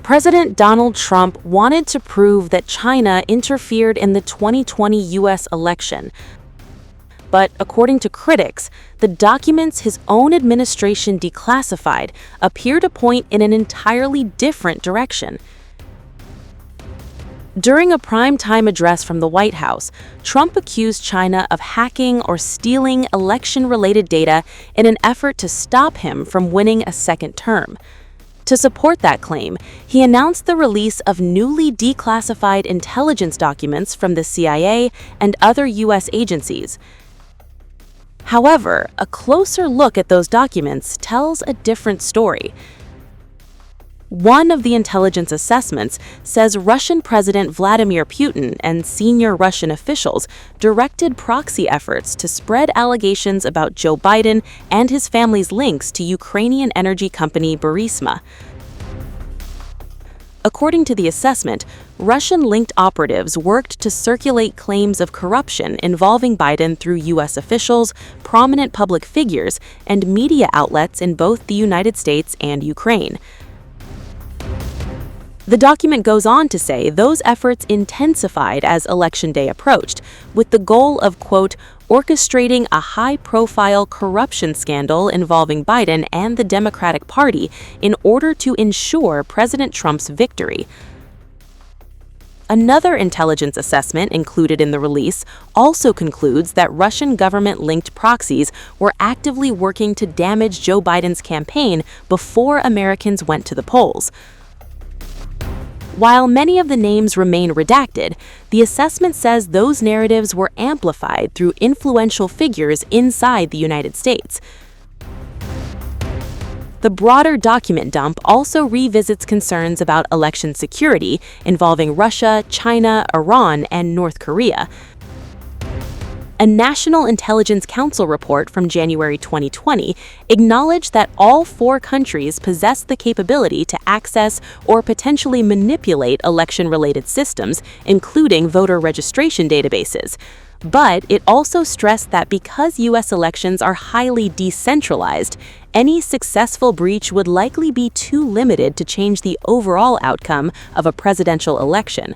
President Donald Trump wanted to prove that China interfered in the 2020 U.S. election. But according to critics, the documents his own administration declassified appear to point in an entirely different direction. During a primetime address from the White House, Trump accused China of hacking or stealing election-related data in an effort to stop him from winning a second term. To support that claim, he announced the release of newly declassified intelligence documents from the CIA and other U.S. agencies. However, a closer look at those documents tells a different story. One of the intelligence assessments says Russian President Vladimir Putin and senior Russian officials directed proxy efforts to spread allegations about Joe Biden and his family's links to Ukrainian energy company Burisma. According to the assessment, Russian-linked operatives worked to circulate claims of corruption involving Biden through U.S. officials, prominent public figures, and media outlets in both the United States and Ukraine. The document goes on to say those efforts intensified as Election Day approached, with the goal of, quote, orchestrating a high-profile corruption scandal involving Biden and the Democratic Party in order to ensure President Trump's victory. Another intelligence assessment included in the release also concludes that Russian government-linked proxies were actively working to damage Joe Biden's campaign before Americans went to the polls. While many of the names remain redacted, the assessment says those narratives were amplified through influential figures inside the United States. The broader document dump also revisits concerns about election security involving Russia, China, Iran, and North Korea. A National Intelligence Council report from January 2020 acknowledged that all 4 countries possess the capability to access or potentially manipulate election-related systems, including voter registration databases. But it also stressed that because U.S. elections are highly decentralized, any successful breach would likely be too limited to change the overall outcome of a presidential election.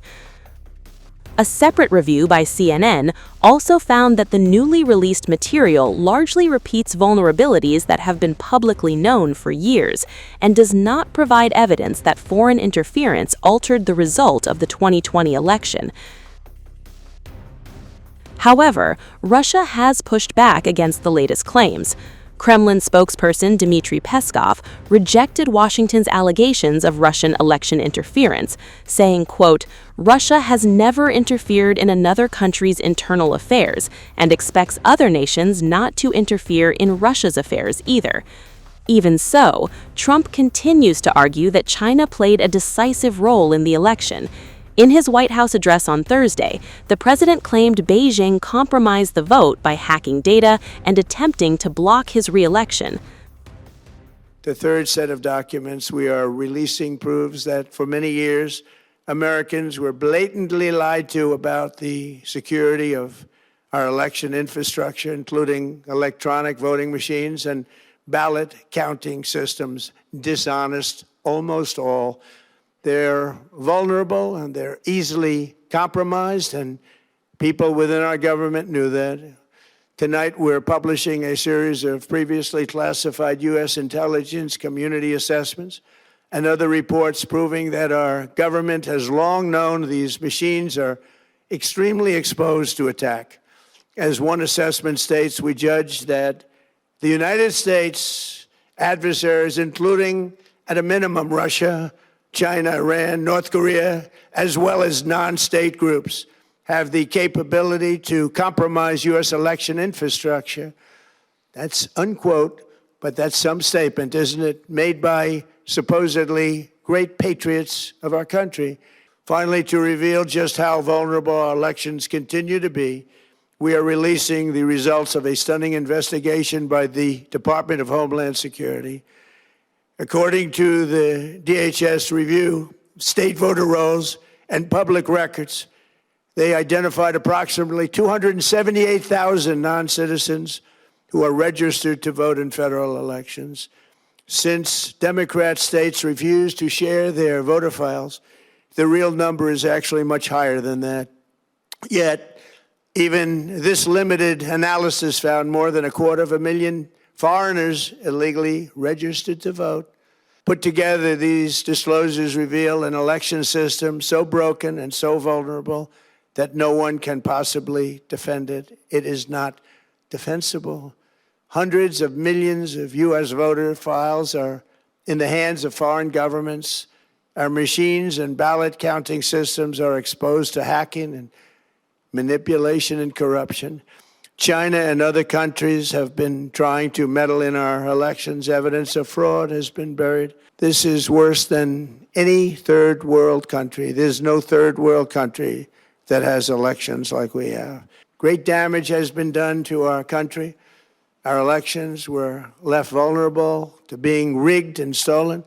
A separate review by CNN also found that the newly released material largely repeats vulnerabilities that have been publicly known for years and does not provide evidence that foreign interference altered the result of the 2020 election. However, Russia has pushed back against the latest claims. Kremlin spokesperson Dmitry Peskov rejected Washington's allegations of Russian election interference, saying, quote, Russia has never interfered in another country's internal affairs and expects other nations not to interfere in Russia's affairs either. Even so, Trump continues to argue that China played a decisive role in the election. In his White House address on Thursday, the president claimed Beijing compromised the vote by hacking data and attempting to block his re-election. The third set of documents we are releasing proves that for many years, Americans were blatantly lied to about the security of our election infrastructure, including electronic voting machines and ballot counting systems, dishonest, almost all. They're vulnerable and they're easily compromised, and people within our government knew that. Tonight, we're publishing a series of previously classified U.S. intelligence community assessments and other reports proving that our government has long known these machines are extremely exposed to attack. As one assessment states, we judge that the United States adversaries, including at a minimum Russia, China, Iran, North Korea, as well as non-state groups, have the capability to compromise U.S. election infrastructure. That's unquote, but that's some statement, isn't it? Made by supposedly great patriots of our country. Finally, to reveal just how vulnerable our elections continue to be, we are releasing the results of a stunning investigation by the Department of Homeland Security. According to the DHS review, state voter rolls and public records, they identified approximately 278,000 non-citizens who are registered to vote in federal elections. Since Democrat states refuse to share their voter files, the real number is actually much higher than that. Yet, even this limited analysis found more than 250,000 foreigners illegally registered to vote. Put together, these disclosures reveal an election system so broken and so vulnerable that no one can possibly defend it. It is not defensible. Hundreds of millions of U.S. voter files are in the hands of foreign governments. Our machines and ballot counting systems are exposed to hacking and manipulation and corruption. China and other countries have been trying to meddle in our elections. Evidence of fraud has been buried. This is worse than any third world country. There's no third world country that has elections like we have. Great damage has been done to our country. Our elections were left vulnerable to being rigged and stolen,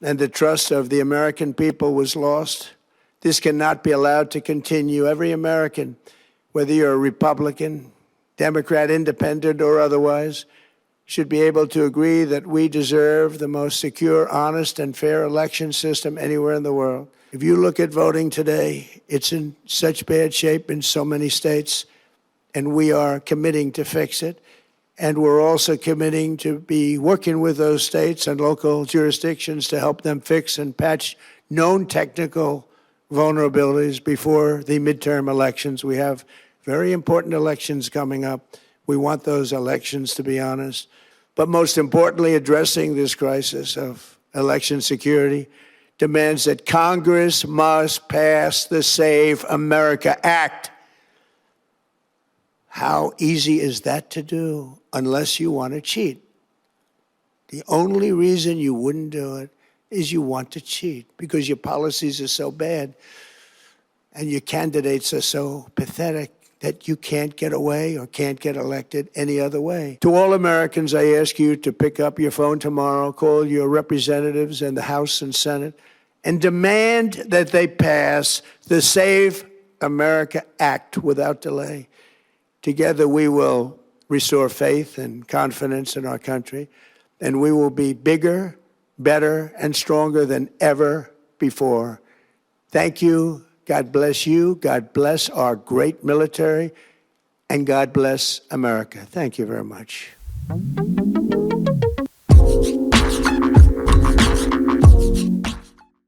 and the trust of the American people was lost. This cannot be allowed to continue. Every American, whether you're a Republican, Democrat, Independent, or otherwise, should be able to agree that we deserve the most secure, honest, and fair election system anywhere in the world. If you look at voting today, it's in such bad shape in so many states, and we are committing to fix it. And we're also committing to be working with those states and local jurisdictions to help them fix and patch known technical vulnerabilities before the midterm elections. We have very important elections coming up. We want those elections to be honest. But most importantly, addressing this crisis of election security demands that Congress must pass the Save America Act. How easy is that to do unless you want to cheat? The only reason you wouldn't do it is you want to cheat because your policies are so bad and your candidates are so pathetic that you can't get away or can't get elected any other way. To all Americans, I ask you to pick up your phone tomorrow, call your representatives in the House and Senate, and demand that they pass the Save America Act without delay. Together, we will restore faith and confidence in our country, and we will be bigger, better, and stronger than ever before. Thank you. God bless you. God bless our great military, and God bless America. Thank you very much.